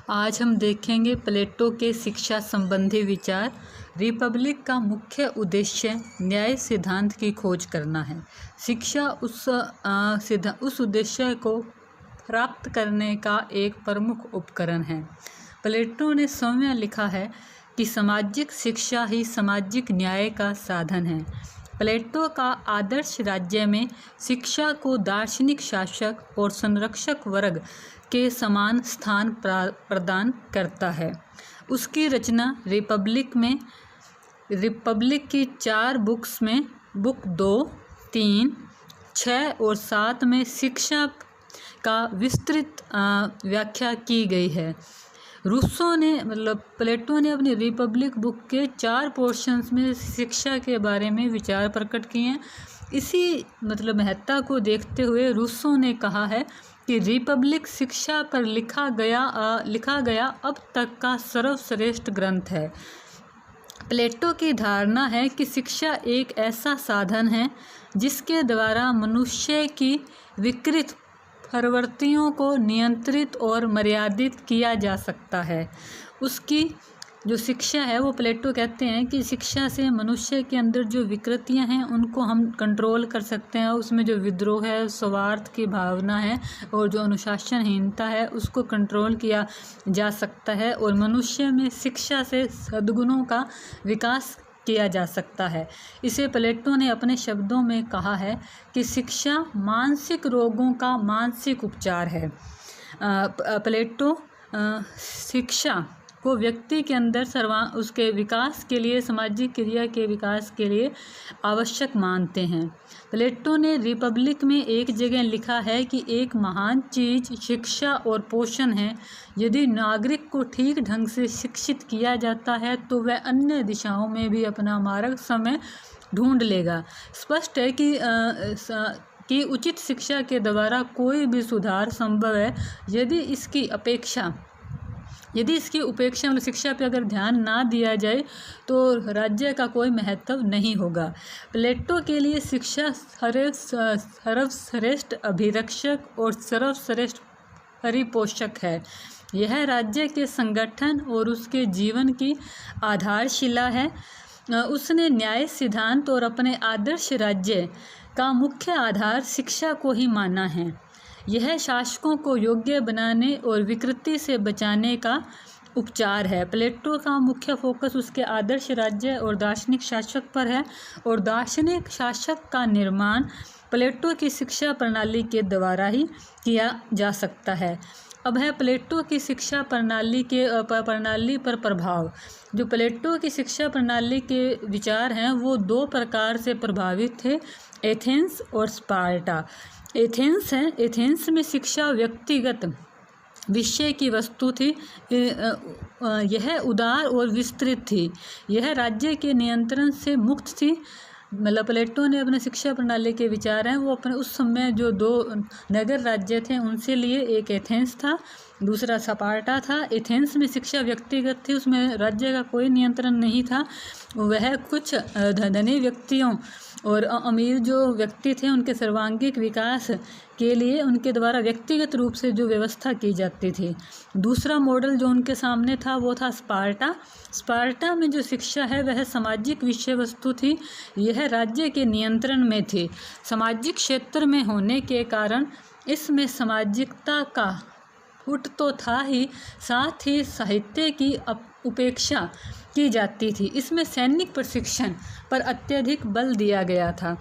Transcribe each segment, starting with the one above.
आज हम देखेंगे प्लेटो के शिक्षा संबंधी विचार। रिपब्लिक का मुख्य उद्देश्य न्याय सिद्धांत की खोज करना है। शिक्षा उस उद्देश्य को प्राप्त करने का एक प्रमुख उपकरण है। प्लेटो ने स्वयं लिखा है कि सामाजिक शिक्षा ही सामाजिक न्याय का साधन है। प्लेटो का आदर्श राज्य में शिक्षा को दार्शनिक शासक और संरक्षक वर्ग के समान स्थान प्रदान करता है। उसकी रचना रिपब्लिक की 4 बुक्स में बुक 2, 3, 6 और 7 में शिक्षा का विस्तृत व्याख्या की गई है। प्लेटो ने अपनी रिपब्लिक बुक के 4 पोर्शंस में शिक्षा के बारे में विचार प्रकट किए हैं। इसी महत्ता को देखते हुए रूसो ने कहा है कि रिपब्लिक शिक्षा पर लिखा गया अब तक का सर्वश्रेष्ठ ग्रंथ है। प्लेटो की धारणा है कि शिक्षा एक ऐसा साधन है जिसके द्वारा मनुष्य की विकृत प्रवृत्तियों को नियंत्रित और मर्यादित किया जा सकता है। उसकी जो शिक्षा है वो प्लेटो कहते हैं कि शिक्षा से मनुष्य के अंदर जो विकृतियां हैं उनको हम कंट्रोल कर सकते हैं। उसमें जो विद्रोह है, स्वार्थ की भावना है और जो अनुशासनहीनता है उसको कंट्रोल किया जा सकता है और मनुष्य में शिक्षा से सद्गुणों का विकास किया जा सकता है। इसे प्लेटो ने अपने शब्दों में कहा है कि शिक्षा मानसिक रोगों का मानसिक उपचार है। प्लेटो शिक्षा को व्यक्ति के अंदर उसके विकास के लिए, सामाजिक क्रिया के विकास के लिए आवश्यक मानते हैं। प्लेटो ने रिपब्लिक में एक जगह लिखा है कि एक महान चीज़ शिक्षा और पोषण है। यदि नागरिक को ठीक ढंग से शिक्षित किया जाता है तो वह अन्य दिशाओं में भी अपना मार्ग समय ढूंढ लेगा। स्पष्ट है कि उचित शिक्षा के द्वारा कोई भी सुधार संभव है। यदि इसकी उपेक्षा शिक्षा पर अगर ध्यान ना दिया जाए तो राज्य का कोई महत्व नहीं होगा। प्लेटो के लिए शिक्षा सर्वश्रेष्ठ अभिरक्षक और सर्वश्रेष्ठ परिपोषक है। यह राज्य के संगठन और उसके जीवन की आधारशिला है। उसने न्याय सिद्धांत और अपने आदर्श राज्य का मुख्य आधार शिक्षा को ही माना है। यह शासकों को योग्य बनाने और विकृति से बचाने का उपचार है। प्लेटो का मुख्य फोकस उसके आदर्श राज्य और दार्शनिक शासक पर है और दार्शनिक शासक का निर्माण प्लेटो की शिक्षा प्रणाली के द्वारा ही किया जा सकता है। अब है प्लेटो की शिक्षा प्रणाली पर प्रभाव। जो प्लेटो की शिक्षा प्रणाली के विचार हैं वो 2 प्रकार से प्रभावित थे, एथेंस और स्पार्टा। एथेंस में शिक्षा व्यक्तिगत विषय की वस्तु थी। यह उदार और विस्तृत थी। यह राज्य के नियंत्रण से मुक्त थी। प्लेटो ने अपने शिक्षा प्रणाली के विचार हैं वो अपने उस समय जो 2 नगर राज्य थे उनसे लिए। एक एथेंस था, दूसरा स्पार्टा था। एथेंस में शिक्षा व्यक्तिगत थी, उसमें राज्य का कोई नियंत्रण नहीं था। वह कुछ धनी व्यक्तियों और अमीर जो व्यक्ति थे उनके सर्वांगीण विकास के लिए उनके द्वारा व्यक्तिगत रूप से जो व्यवस्था की जाती थी। दूसरा मॉडल जो उनके सामने था वो था स्पार्टा। स्पार्टा में जो शिक्षा है वह सामाजिक विषय वस्तु थी। यह राज्य के नियंत्रण में थी। सामाजिक क्षेत्र में होने के कारण इसमें सामाजिकता का फुट तो था ही, साथ ही साहित्य की उपेक्षा की जाती थी। इसमें सैनिक प्रशिक्षण पर अत्यधिक बल दिया गया था।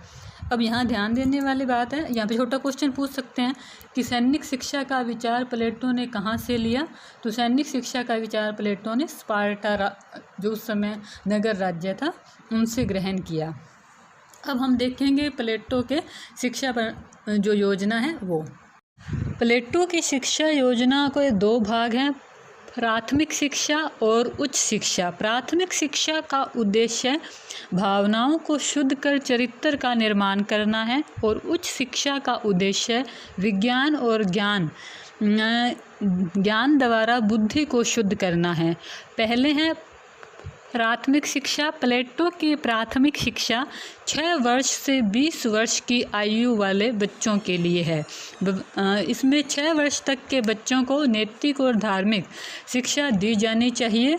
अब यहाँ ध्यान देने वाली बात है, यहाँ पे छोटा क्वेश्चन पूछ सकते हैं कि सैनिक शिक्षा का विचार प्लेटो ने कहाँ से लिया। तो सैनिक शिक्षा का विचार प्लेटो ने स्पार्टा जो उस समय नगर राज्य था उनसे ग्रहण किया। अब हम देखेंगे प्लेटो के शिक्षा पर जो योजना है वो। प्लेटो की शिक्षा योजना के 2 भाग हैं, प्राथमिक शिक्षा और उच्च शिक्षा। प्राथमिक शिक्षा का उद्देश्य भावनाओं को शुद्ध कर चरित्र का निर्माण करना है और उच्च शिक्षा का उद्देश्य विज्ञान और ज्ञान द्वारा बुद्धि को शुद्ध करना है। पहले हैं प्राथमिक शिक्षा। प्लेटो की प्राथमिक शिक्षा 6 वर्ष से 20 वर्ष की आयु वाले बच्चों के लिए है। इसमें 6 वर्ष तक के बच्चों को नैतिक और धार्मिक शिक्षा दी जानी चाहिए।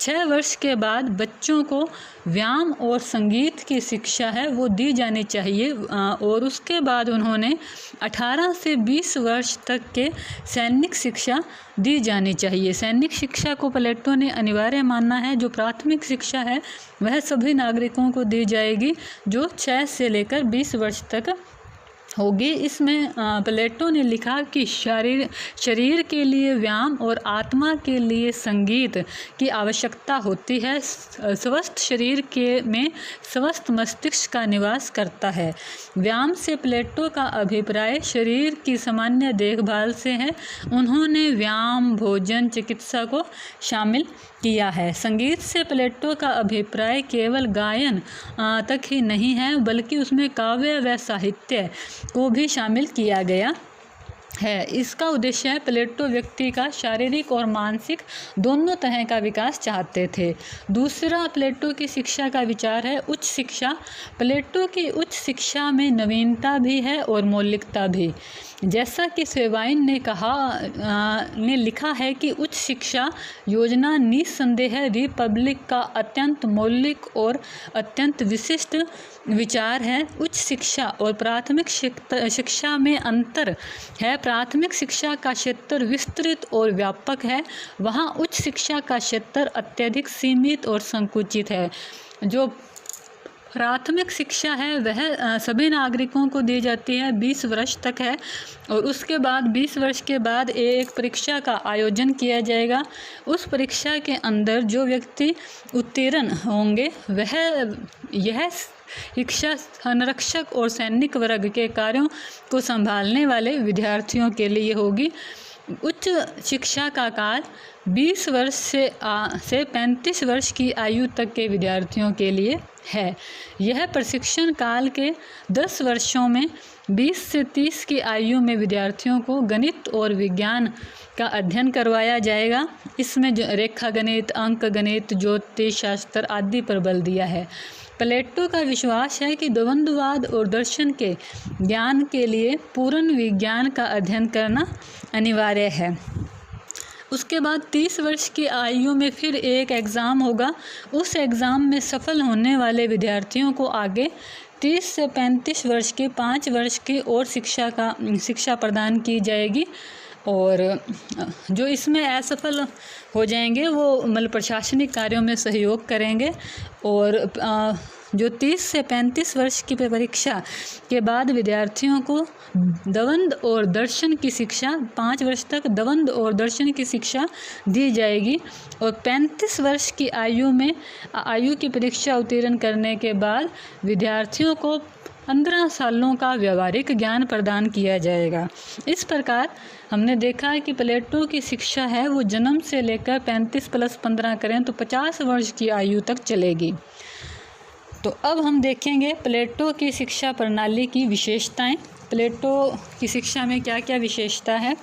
6 वर्ष के बाद बच्चों को व्यायाम और संगीत की शिक्षा है वो दी जानी चाहिए और उसके बाद उन्होंने 18 से 20 वर्ष तक के सैनिक शिक्षा दी जानी चाहिए। सैनिक शिक्षा को प्लेटो ने अनिवार्य माना है। जो प्राथमिक शिक्षा है वह सभी नागरिकों को दी जाएगी जो 6 से लेकर 20 वर्ष तक होगी। इसमें प्लेटो ने लिखा कि शरीर के लिए व्यायाम और आत्मा के लिए संगीत की आवश्यकता होती है। स्वस्थ शरीर में स्वस्थ मस्तिष्क का निवास करता है। व्यायाम से प्लेटो का अभिप्राय शरीर की सामान्य देखभाल से है। उन्होंने व्यायाम, भोजन, चिकित्सा को शामिल किया है। संगीत से प्लेटो का अभिप्राय केवल गायन तक ही नहीं है बल्कि उसमें काव्य व साहित्य को भी शामिल किया गया है। इसका उद्देश्य है प्लेटो व्यक्ति का शारीरिक और मानसिक दोनों तरह का विकास चाहते थे। दूसरा प्लेटो की शिक्षा का विचार है उच्च शिक्षा। प्लेटो की उच्च शिक्षा में नवीनता भी है और मौलिकता भी। जैसा कि सेवाइन ने लिखा है कि उच्च शिक्षा योजना निस्संदेह रिपब्लिक का अत्यंत मौलिक और अत्यंत विशिष्ट विचार है। उच्च शिक्षा और प्राथमिक शिक्षा में अंतर है। प्राथमिक शिक्षा का क्षेत्र विस्तृत और व्यापक है, वहाँ उच्च शिक्षा का क्षेत्र अत्यधिक सीमित और संकुचित है। जो प्राथमिक शिक्षा है वह सभी नागरिकों को दी जाती है, 20 वर्ष तक है और उसके बाद 20 वर्ष के बाद एक परीक्षा का आयोजन किया जाएगा। उस परीक्षा के अंदर जो व्यक्ति उत्तीर्ण होंगे वह यह शिक्षा संरक्षक और सैनिक वर्ग के कार्यों को संभालने वाले विद्यार्थियों के लिए होगी। उच्च शिक्षा का काल 20 वर्ष से 35 वर्ष की आयु तक के विद्यार्थियों के लिए है। यह प्रशिक्षण काल के 10 वर्षों में 20 से 30 की आयु में विद्यार्थियों को गणित और विज्ञान का अध्ययन करवाया जाएगा। इसमें रेखा गणित, अंक गणित, ज्योतिष शास्त्र आदि पर बल दिया है। प्लेटो का विश्वास है कि द्वंद्ववाद और दर्शन के ज्ञान के लिए पूर्ण विज्ञान का अध्ययन करना अनिवार्य है। उसके बाद 30 वर्ष की आयु में फिर एक एग्ज़ाम होगा। उस एग्ज़ाम में सफल होने वाले विद्यार्थियों को आगे 30 से 35 वर्ष की 5 वर्ष की और शिक्षा प्रदान की जाएगी और जो इसमें असफल हो जाएंगे वो मतलब प्रशासनिक कार्यों में सहयोग करेंगे और जो 30 से 35 वर्ष की परीक्षा के बाद विद्यार्थियों को द्वंद्व और दर्शन की शिक्षा 5 वर्ष तक द्वंद्व और दर्शन की शिक्षा दी जाएगी और 35 वर्ष की आयु की परीक्षा उत्तीर्ण करने के बाद विद्यार्थियों को 15 सालों का व्यावहारिक ज्ञान प्रदान किया जाएगा। इस प्रकार हमने देखा है कि प्लेटो की शिक्षा है वो जन्म से लेकर 35 + 15 करें तो 50 वर्ष की आयु तक चलेगी। तो अब हम देखेंगे प्लेटो की शिक्षा प्रणाली की विशेषताएं। प्लेटो की शिक्षा में क्या क्या विशेषता है।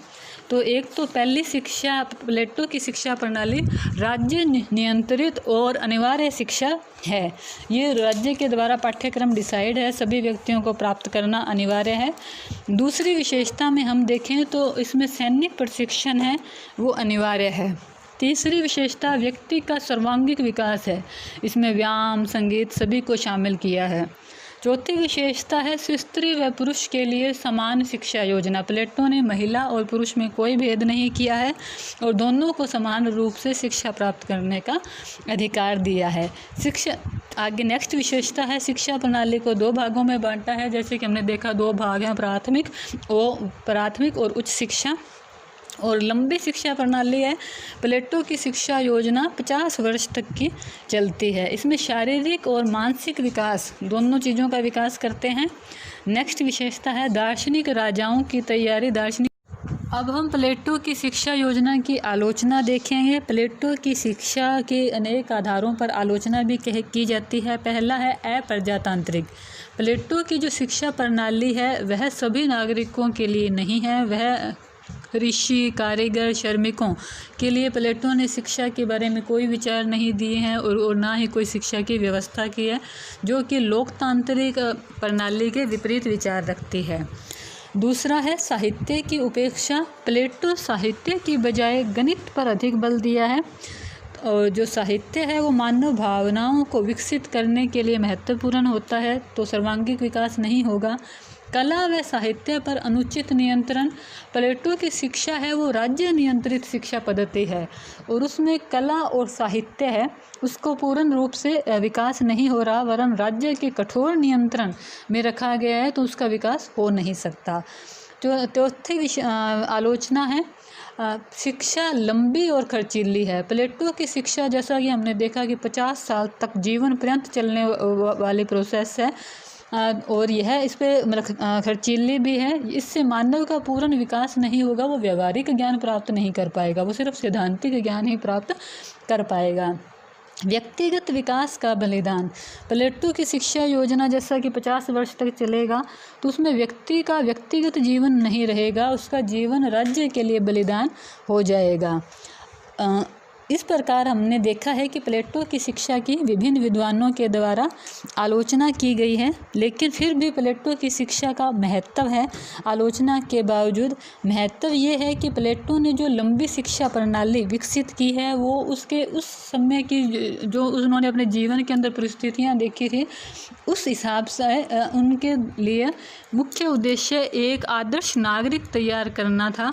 तो एक तो पहली शिक्षा प्लेटो की शिक्षा प्रणाली राज्य नियंत्रित और अनिवार्य शिक्षा है। ये राज्य के द्वारा पाठ्यक्रम डिसाइड है, सभी व्यक्तियों को प्राप्त करना अनिवार्य है। दूसरी विशेषता में हम देखें तो इसमें सैनिक प्रशिक्षण है वो अनिवार्य है। तीसरी विशेषता व्यक्ति का सर्वांगीण विकास है, इसमें व्यायाम, संगीत सभी को शामिल किया है। चौथी विशेषता है स्त्री व पुरुष के लिए समान शिक्षा योजना। प्लेटो ने महिला और पुरुष में कोई भेद नहीं किया है और दोनों को समान रूप से शिक्षा प्राप्त करने का अधिकार दिया है। आगे नेक्स्ट विशेषता है शिक्षा प्रणाली को 2 भागों में बांटा है। जैसे कि हमने देखा 2 भाग हैं, प्राथमिक और उच्च शिक्षा और लंबी शिक्षा प्रणाली है। प्लेटो की शिक्षा योजना 50 वर्ष तक की चलती है। इसमें शारीरिक और मानसिक विकास दोनों चीज़ों का विकास करते हैं। नेक्स्ट विशेषता है दार्शनिक राजाओं की तैयारी। अब हम प्लेटो की शिक्षा योजना की आलोचना देखेंगे। प्लेटो की शिक्षा के अनेक आधारों पर आलोचना भी की जाती है। पहला है अप्रजातांत्रिक। प्लेटो की जो शिक्षा प्रणाली है वह सभी नागरिकों के लिए नहीं है, वह ऋषि, कारीगर, श्रमिकों के लिए प्लेटो ने शिक्षा के बारे में कोई विचार नहीं दिए हैं और ना ही कोई शिक्षा की व्यवस्था की है, जो कि लोकतांत्रिक प्रणाली के विपरीत विचार रखती है। दूसरा है साहित्य की उपेक्षा। प्लेटो साहित्य की बजाय गणित पर अधिक बल दिया है, और जो साहित्य है वो मानव भावनाओं को विकसित करने के लिए महत्वपूर्ण होता है, तो सर्वांगीण विकास नहीं होगा। कला व साहित्य पर अनुचित नियंत्रण। प्लेटो की शिक्षा है वो राज्य नियंत्रित शिक्षा पद्धति है, और उसमें कला और साहित्य है उसको पूर्ण रूप से विकास नहीं हो रहा, वरन राज्य के कठोर नियंत्रण में रखा गया है, तो उसका विकास हो नहीं सकता। जो चौथी आलोचना है, शिक्षा लंबी और खर्चीली है। प्लेटो की शिक्षा, जैसा कि हमने देखा कि 50 साल तक जीवन पर्यंत चलने वाली प्रोसेस है, और यह इस पर मतलब खर्चीली भी है। इससे मानव का पूर्ण विकास नहीं होगा, वो व्यवहारिक ज्ञान प्राप्त नहीं कर पाएगा, वो सिर्फ सैद्धांतिक ज्ञान ही प्राप्त कर पाएगा। व्यक्तिगत विकास का बलिदान। प्लेटो की शिक्षा योजना जैसा कि 50 वर्ष तक चलेगा, तो उसमें व्यक्ति का व्यक्तिगत जीवन नहीं रहेगा, उसका जीवन राज्य के लिए बलिदान हो जाएगा। इस प्रकार हमने देखा है कि प्लेटो की शिक्षा की विभिन्न विद्वानों के द्वारा आलोचना की गई है, लेकिन फिर भी प्लेटो की शिक्षा का महत्व है। आलोचना के बावजूद महत्व ये है कि प्लेटो ने जो लंबी शिक्षा प्रणाली विकसित की है, वो उसके उस समय की जो उन्होंने अपने जीवन के अंदर परिस्थितियाँ देखी थी, उस हिसाब से उनके लिए मुख्य उद्देश्य एक आदर्श नागरिक तैयार करना था।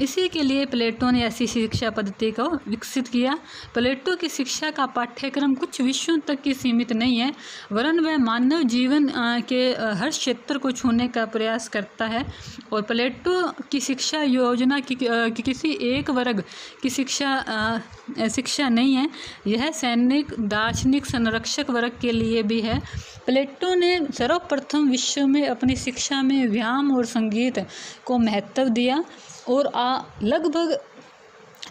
इसी के लिए प्लेटो ने ऐसी शिक्षा पद्धति को विकसित किया। प्लेटो की शिक्षा का पाठ्यक्रम कुछ विषयों तक की सीमित नहीं है, वरन वह मानव जीवन के हर क्षेत्र को छूने का प्रयास करता है। और प्लेटो की शिक्षा योजना की किसी एक वर्ग की शिक्षा नहीं है, यह सैनिक, दार्शनिक, संरक्षक वर्ग के लिए भी है। प्लेटो ने सर्वप्रथम विश्व में अपनी शिक्षा में व्यायाम और संगीत को महत्व दिया, और लगभग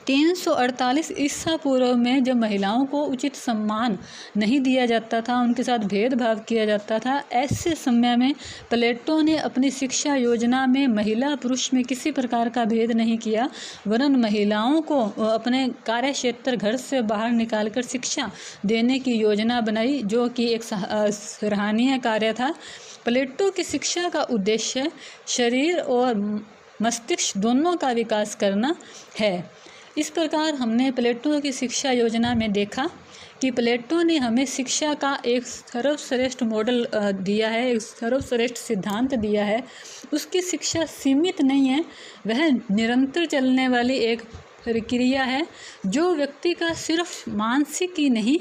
348 ईसा पूर्व में जब महिलाओं को उचित सम्मान नहीं दिया जाता था, उनके साथ भेदभाव किया जाता था, ऐसे समय में प्लेटो ने अपनी शिक्षा योजना में महिला पुरुष में किसी प्रकार का भेद नहीं किया, वरन महिलाओं को अपने कार्य क्षेत्र घर से बाहर निकालकर शिक्षा देने की योजना बनाई, जो कि एक सराहनीय कार्य था। प्लेटो की शिक्षा का उद्देश्य शरीर और मस्तिष्क दोनों का विकास करना है। इस प्रकार हमने प्लेटो की शिक्षा योजना में देखा कि प्लेटो ने हमें शिक्षा का एक सर्वश्रेष्ठ मॉडल दिया है, एक सर्वश्रेष्ठ सिद्धांत दिया है। उसकी शिक्षा सीमित नहीं है, वह निरंतर चलने वाली एक प्रक्रिया है, जो व्यक्ति का सिर्फ मानसिक ही नहीं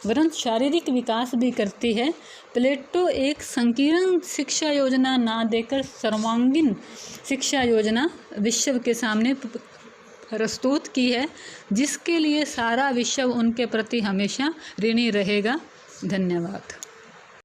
वरन शारीरिक विकास भी करती है। प्लेटो एक संकीर्ण शिक्षा योजना ना देकर सर्वांगीण शिक्षा योजना विश्व के सामने प्रस्तुत की है, जिसके लिए सारा विश्व उनके प्रति हमेशा ऋणी रहेगा। धन्यवाद।